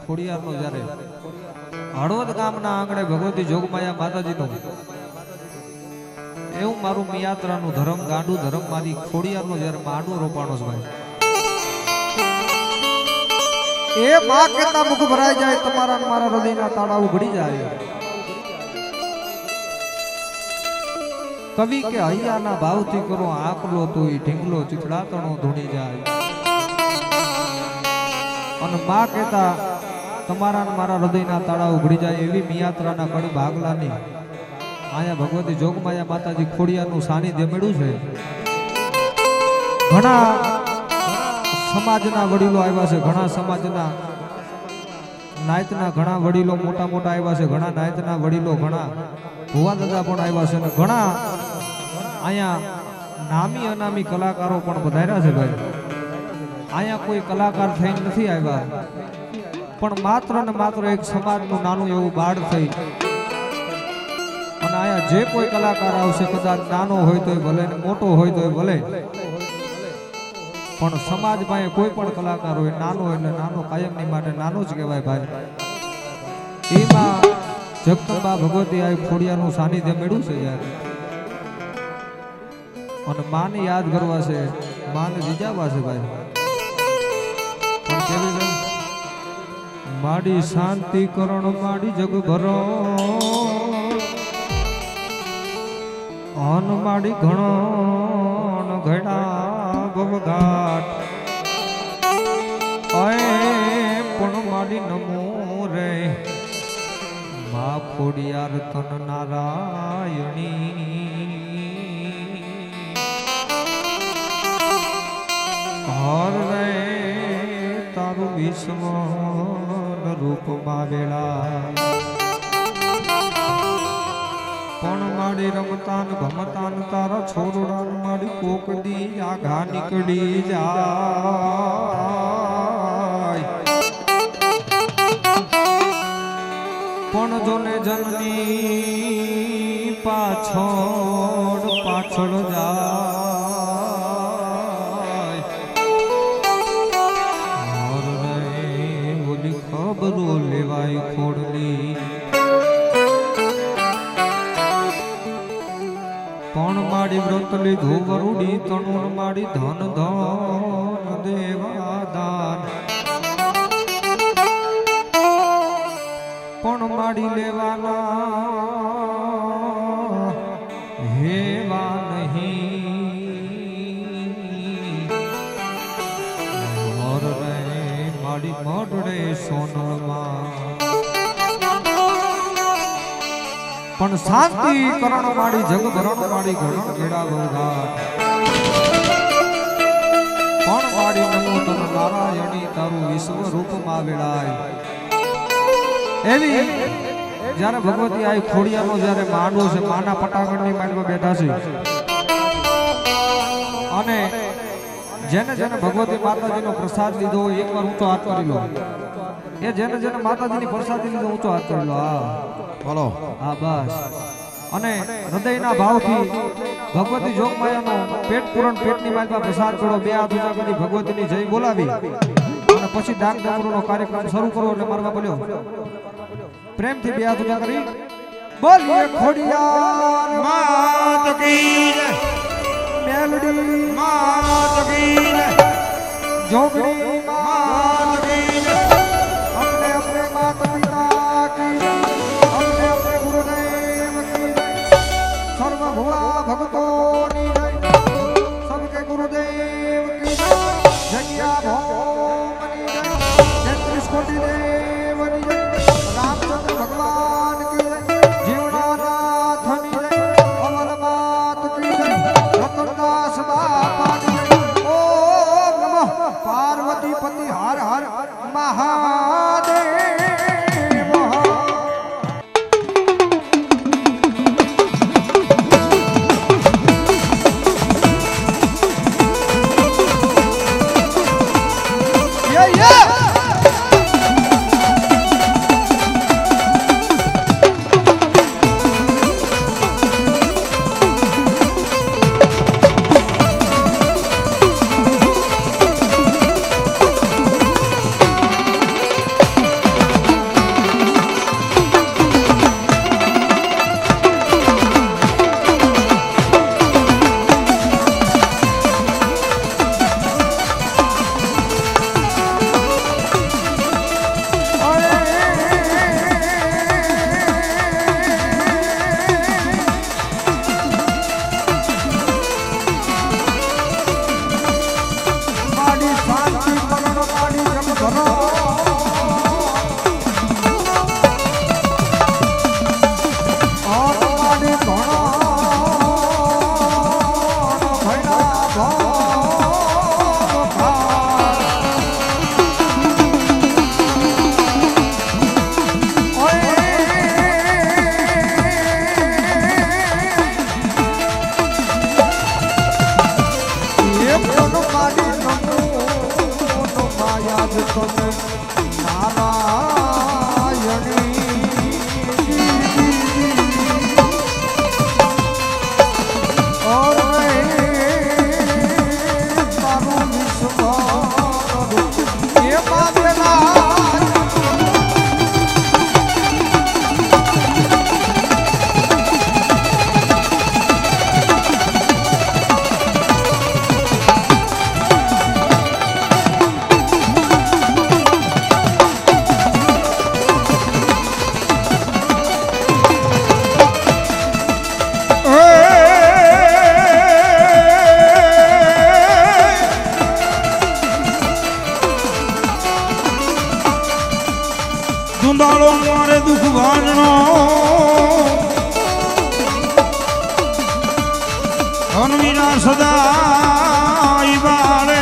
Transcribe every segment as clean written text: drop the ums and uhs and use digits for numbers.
ખોડિયારનો જ્યારે હળવદ ગામના આંગણે ભગવતી જોગમાયા માતાજીનું એવું મારું મિયાત્રાનું ધર્મ ગાંડું ધર્મ મારી ખોડિયારનો જ્યારે માંડવો રોપાણો છે ભાઈ, એ માં કેતા મુખ ભરાઈ જાય, તમારા મારા હૃદયના તાળા ઉઘડી જાય. કવિ કે હૈયાના ભાવથી કરો આકલો તો ઈ ઢીંગલો ચીતડાતણો ધૂણી જાય. અને માં કેતા તમારા મારા હૃદયના તાળા ઉઘડી જાય એવી મિયાત્રાના કડ ભાગલાની આયા ભગવતી જોગમાયા માતાજી ખોડિયારનું સાનિધ્ય મળ્યું છે. ઘણા સમાજના વડીલો આવ્યા છે, ઘણા સમાજના નાયતના ઘણા વડીલો મોટા મોટા આવ્યા છે, ઘણા નાયતના વડીલો, ઘણા ભુવા દાદા પણ આવ્યા છે, અને ઘણા અહીંયા નામી અનામી કલાકારો પણ વધાર્યા છે ભાઈ. અહીંયા કોઈ કલાકાર થઈને નથી આવ્યા, પણ માત્ર ને માત્ર એક સમાજનું નાનું એવું બાળ થઈ અને અહીંયા જે કોઈ કલાકાર આવશે કદાચ નાનો હોય તોય ભલે ને મોટો હોય તોય ભલે, પણ સમાજ પાસે કોઈ પણ કલાકાર હોય નાનો એટલે નાનો કાયમની માટે નાનો જ કહેવાય ભાઈ. એમાં જગદંબા ભગવતી આ ખોડિયારનું સાનિધ્ય મળ્યું છે જ્યારે, અને માને યાદ કરવા છે, માને રીઝાવા છે ભાઈ. પણ કેવી માડી શાંતિ કરણ માડી જગ ભરો અન માડી ઘણો ઘડા ભવઘાટ પણ માડી નમો રે મા ખોડિયાર તન નારાયણી. હર રે તારું વિશ્વન રૂપમાં વેળા પણ માડી રમતાન ભમતાન તારા છોરડાન માડી કોકડી આઘા નીકળી જાય. પણ જોને જનની પાછળ પાછળ જાય. હર રે ઓલી ખબરો લેવાય ખોડલી પણ માડી વ્રત લીધું વરુડી તણુર માડી ધન ધન દેવા દાન પણ માડી લેવાના હેવા નહીં. હર રે માડી મઢડે સોનલમાં પણ શાંતિ કરણ માડી જગ ભરણ માડી ઘણ ઘેડા ભવઘાટ પણ માડી નમો તન નારાયણી તારું વિશ્વ રૂપમાં વેળાય. એવી જ્યારે ભગવતી આ ખોડિયારનો જ્યારે માંડવો છે, માના પટાગણની માંડવા બેઠા છે, અને જેને જેને ભગવતી માતાજીનો પ્રસાદ લીધો હોય એકવાર ઊંચો હાથ કરી લો. એ જેને જેને માતાજીની પ્રસાદી લીધો ઊંચો હાથ કરી લો. હા બોલો, હા બસ. અને હૃદયના ભાવથી ભગવતી જોગમાયાનો પેટ પૂરણ પેટની માંડવા પ્રસાદ કરો, બે હાથ ઊંચા કરી ભગવતીની જય બોલાવી અને પછી દાન દમરૂનો કાર્યક્રમ શરૂ કરો. એટલે મારવા બોલ્યો પ્રેમથી બે હાથ ઊંચા કરી બોલીએ ખોડિયાર માત કી જય, મેલડી માત કી જય, જોગણી માત કી જય, अपने अपने माता पिता की जय, अपने अपने गुरुदेव की जय, सर्व भुआ भक्तों की जय, सबके गुरुदेव की जय, जग्या भौमनी जय, 33 कोटि देवनी जय, रामचंद्र भगवान की जय, जीवनानाथनी जय, अमर मात की जय, रतनदास बापा की जय, ओम नमः पार्वती पति हर हर महादेव. જ તમે દુંદાળો મારે દુઃખ વાંજણો હનવીના સદા બારે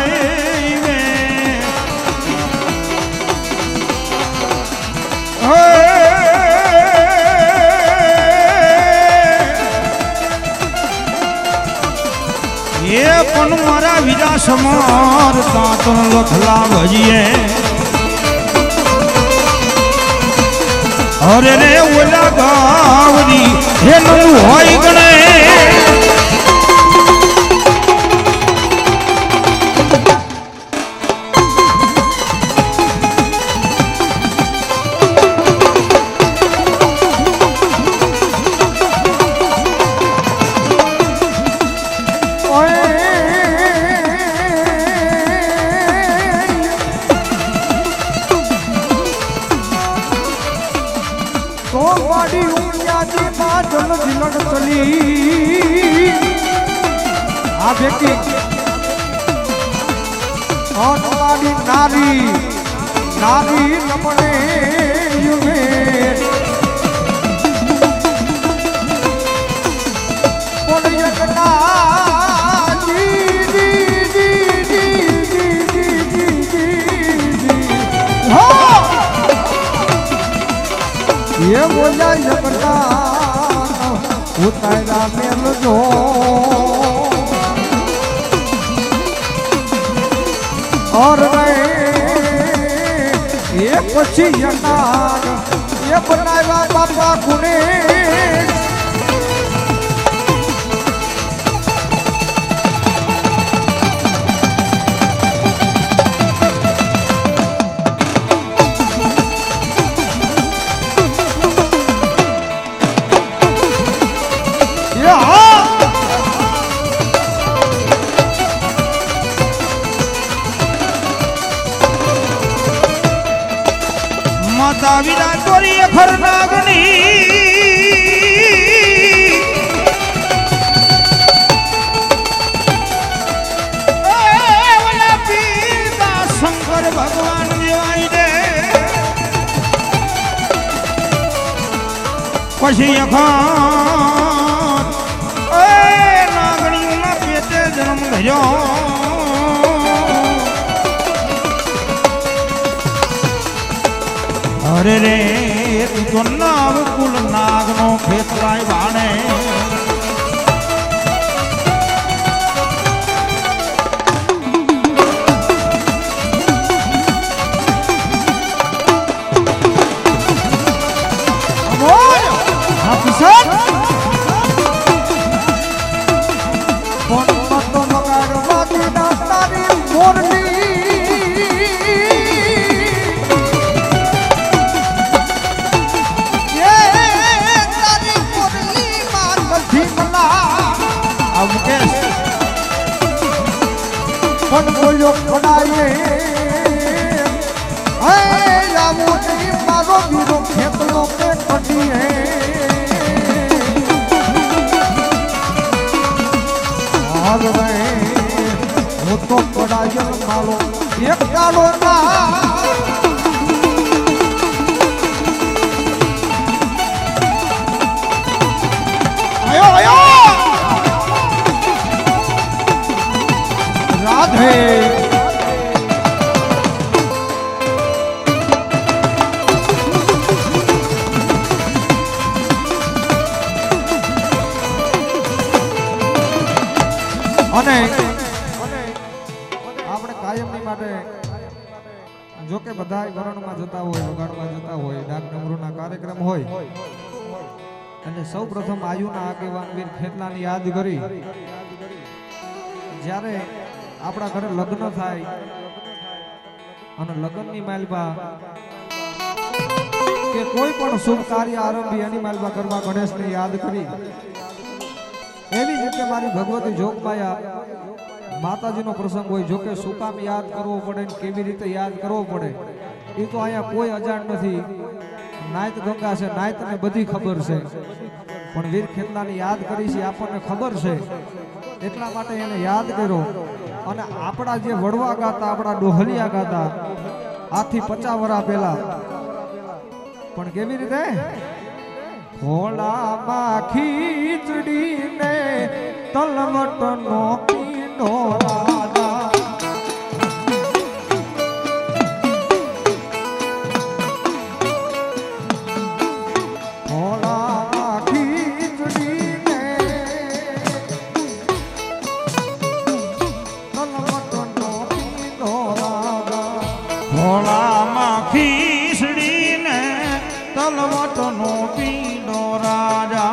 એ પણ મારા વીરા સમાર તાતણ લખલા ભજીએ અરે રે ઓલા ગાવડી એનું હોય ગણે આ વ્યક્તિ નારી નારી નમણે યુગે ये बोला जगता उतारा मेल जो और ये पछी यनार ये बनाया बापा कुने માતા વિના તોરી અખર નાગની ઓલા પીતા શંકર ભગવાન દેવાઈ દે પછી અખર નાગણીઓના પેટે જન્મ ધર્યો અરે રે તું તો નાગ કુલ નાગ નો ખેતરાય વાણે બોલ્યો ખોડાએ હે આવો નહીં મારો બીરો ખેતલો કે કઢી હે હાલ રે હું તો ખોડાય મારો એક ગાળો ના આયો આયો રાધે અને આપણે કાયમની માટે જો કે બધા વરણમાં જતા હોય, વગાડવા જતા હોય, ડાક ડમરૂના કાર્યક્રમ હોય અને સૌ પ્રથમ આયુના આગેવાન વીર ખેતલાની યાદ કરી જ્યારે આપણા ઘરે લગ્ન થાય અને લગ્નની માલબા કે કોઈ પણ શુભ કાર્ય આરંભી એની માલબા કરવા ગણેશને યાદ કરી એવી રીતે મારી ભગવતી જોગમાયા માતાજીનો પ્રસંગ હોય. જો કે શું કામ યાદ કરવો પડે ને કેવી રીતે યાદ કરવો પડે એ તો અહીંયા કોઈ અજાણ નથી. નાયત ગંગા છે, નાયતને બધી ખબર છે, પણ વીર ખેતલાની યાદ કરી છે આપણને ખબર છે એટલા માટે એને યાદ કર્યો. અને આપણા જે વડવા ગાતા, આપણા ડોહલિયા ગાતા આથી 50 વર્ષ પહેલા, પણ કેવી રીતે ખોળામાં ખીચડીને તલવટનો પીંડો રાજા, ખોળામાં ખીચડીને તલવટનો પીંડો રાજા, ખોળામાં ખીચડીને તલવટનો પીંડો રાજા.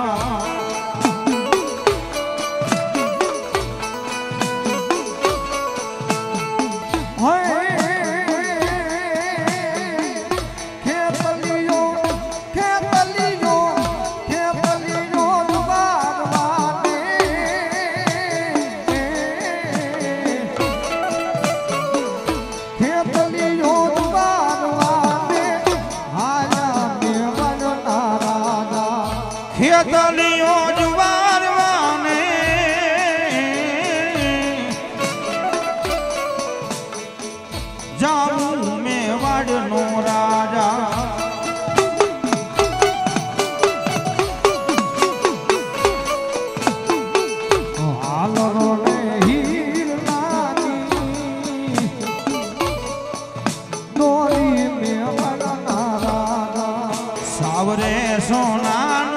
ખેતલીઓ જુવારવાને જાવું મેવાડનો રાજા. હાલો ને હીરનાની દોરી મેવાડના રાજા, સાવરે સોનાનું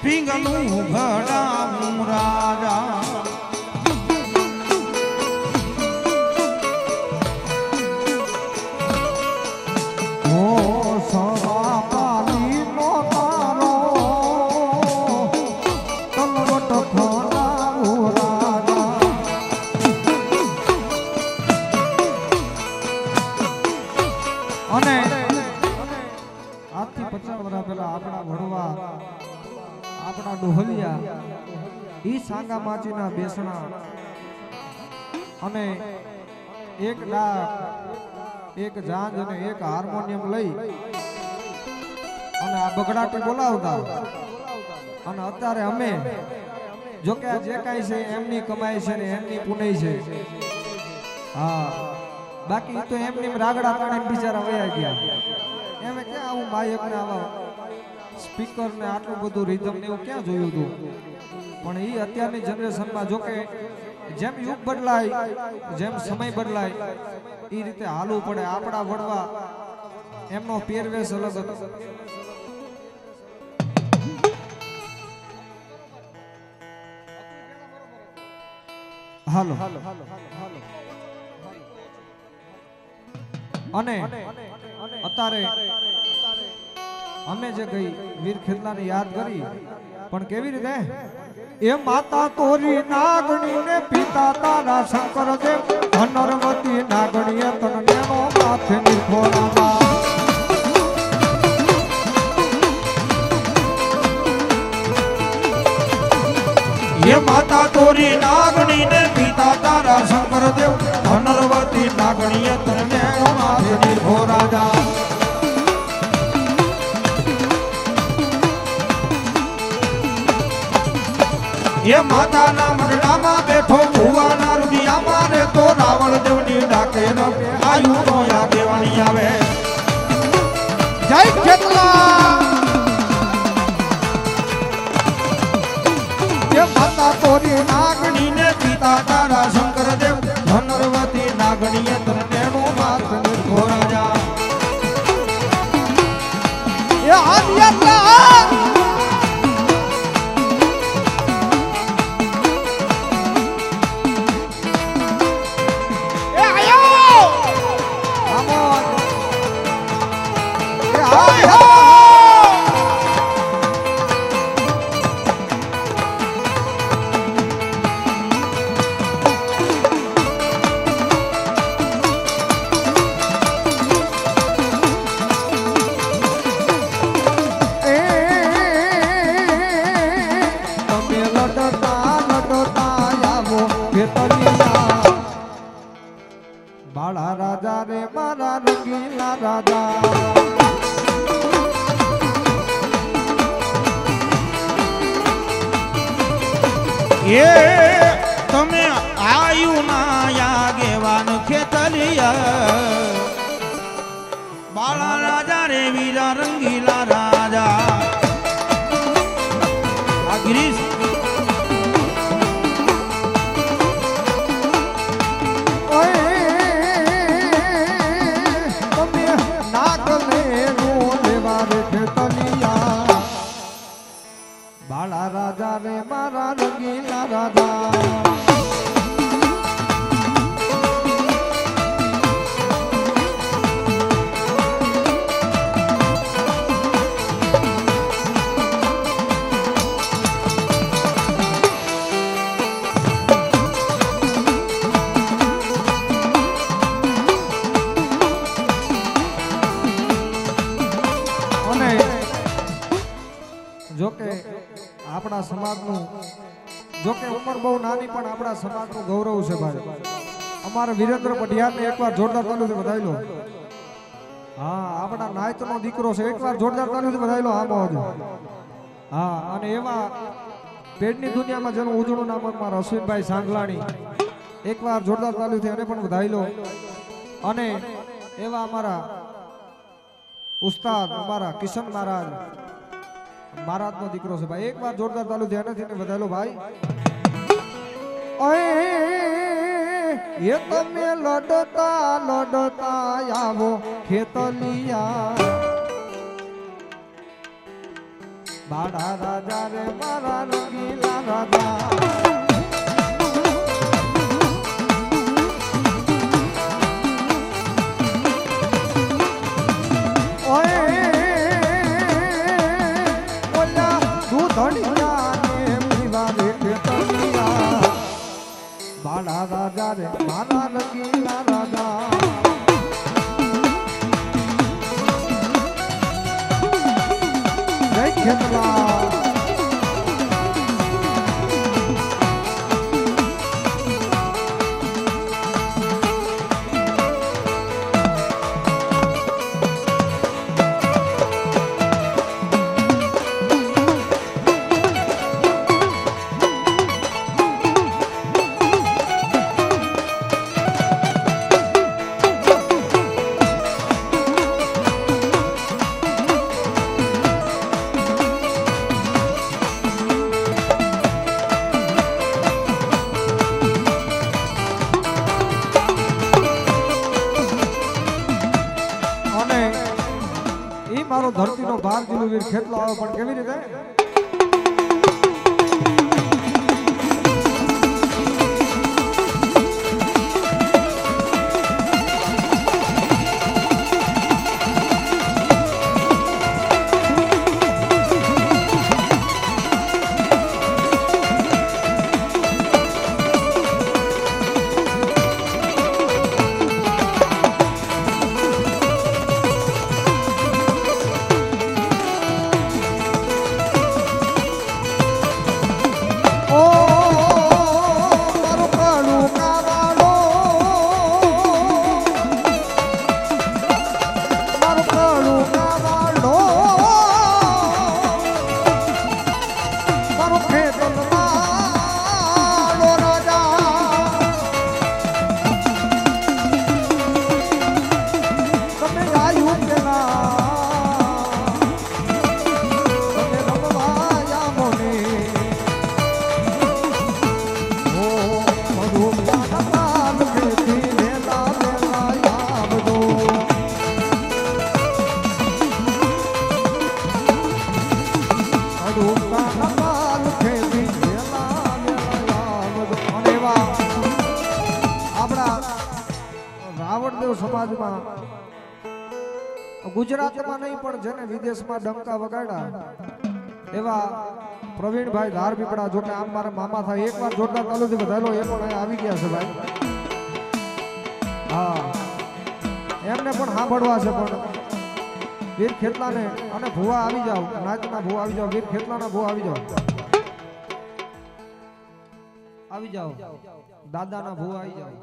પિંગલું ઘડાવું રાજા. ઓ સવા પાલીનો તારો તલવટ ખોલાવું રાજા. અને આજથી 50 વર્ષ પહેલા આપણા વડવા, આપણા ડોહલિયા ઈ સાંગા માચીના બેસણા અને એક ડાક, એક જાંજ અને એક હાર્મોનિયમ લઈ અને આ બગડાટી બોલાવતા. અને અત્યારે અમે જો કે આ જે કાંઈ છે એમની કમાઈ છે ને એમની પુનાઈ છે. હા, બાકી તો એમની રાગડા તાણે બિચારા વયા ગયા. એમ ક્યાં આવું માયક ને આવા સ્પીકર ને આટલું બધું રિધમ ને એવું ક્યાં જોયું હતું. પણ એ અત્યારની જનરેશનમાં જો કે જેમ યુગ બદલાય, જેમ સમય બદલાય એ રીતે હાલવું પડે. આપણા વડવા એમનો પહેરવેશ અલગ હતો. હાલો અને અત્યારે અમે જે ગઈ વીર ખેતલાને યાદ કરી, પણ કેવી રીતે એ માતા તોરી નાગણી ને પિતા તારા શંકર દેવ, ધનરવતી નાગણીએ તનનેનો માથે નિર્ભોરામાં. એ માતા તોરી નાગણી ને પિતા તારા શંકર દેવ, ધનરવતી નાગણીએ તનનેનો માથે નિર્ભોરાજા. એ માતાના મંડળામાં બેઠો ભુવાના રૂપિયામાં રે તો રાવણ દેવની ડાકે ન આયુનો આગેવાણી આવે. જય ખેતલા. એ માતા તોરી નાગણી ને પિતા તારા શંકર દેવ, ધનરવતી નાગણીએ તનનેનો માથ નિર્ભોરાજા. એ આદિયા બાળા રાજા રે મારા રંગીલા રાજા એ તમે આયુ ના આગેવાન ખેતલિયા બાળા રાજા રે વીરા રંગીલા રાજા આ ગિરીશ બાળા રાજા રે મારા રંગીલા રાજા જોકે આપણા સમાજનું જોકે ઉંમર બહુ નાની પણ આપણા સમાજનું ગૌરવ છે ભાઈ અમારા વિરેન્દ્ર પઢિયારને એકવાર જોરદાર તાલીમથી વધાવી લો હા આપણા નાયતનો દીકરો છે એકવાર જોરદાર તાલીમથી વધાવી લો હા મોહજો હા અને એવા પેટની દુનિયામાં જેનું ઉજળું નામ અમારા અશ્વિનભાઈ સાંગલાણી એકવાર જોરદાર તાલીમથી એને પણ વધાવી લો અને એવા અમારા ઉસ્તાદ અમારા કિશન મહારાજ મહારાજનો દીકરો છે ભાઈ એકવાર જોરદાર તાલુ ધ્યાનથી વધારેલો ભાઈ એ તમે લડતા આવો ખેતલિયા બાળા રાજા રે મારા રંગીલા રાજા બાળા રાજા રે મારા રંગીલા રાજા જય ખેતલા મારો ધરતીનો ભાર જીલું વીર ખેતલો આવે પણ કેવી રીતે સમાજમાં ગુજરાતમાં નહીં પણ જેને વિદેશમાં ડંકા વગાડ્યા એવા પ્રવીણભાઈ ધારપીપળા જો કે આમ મારા મામા થાય એકવાર જોરદાર તાલુથી વધારેલો એ પણ અહીંયા આવી ગયા છે ભાઈ હા એમને પણ સાંભળવા છે પણ વીર ખેતલાને અને ભુવા આવી જાવ નાચના ભુવા આવી જાવ વીર ખેતલાના ભુવા આવી જાવ દાદાના ભુવા આવી જાવ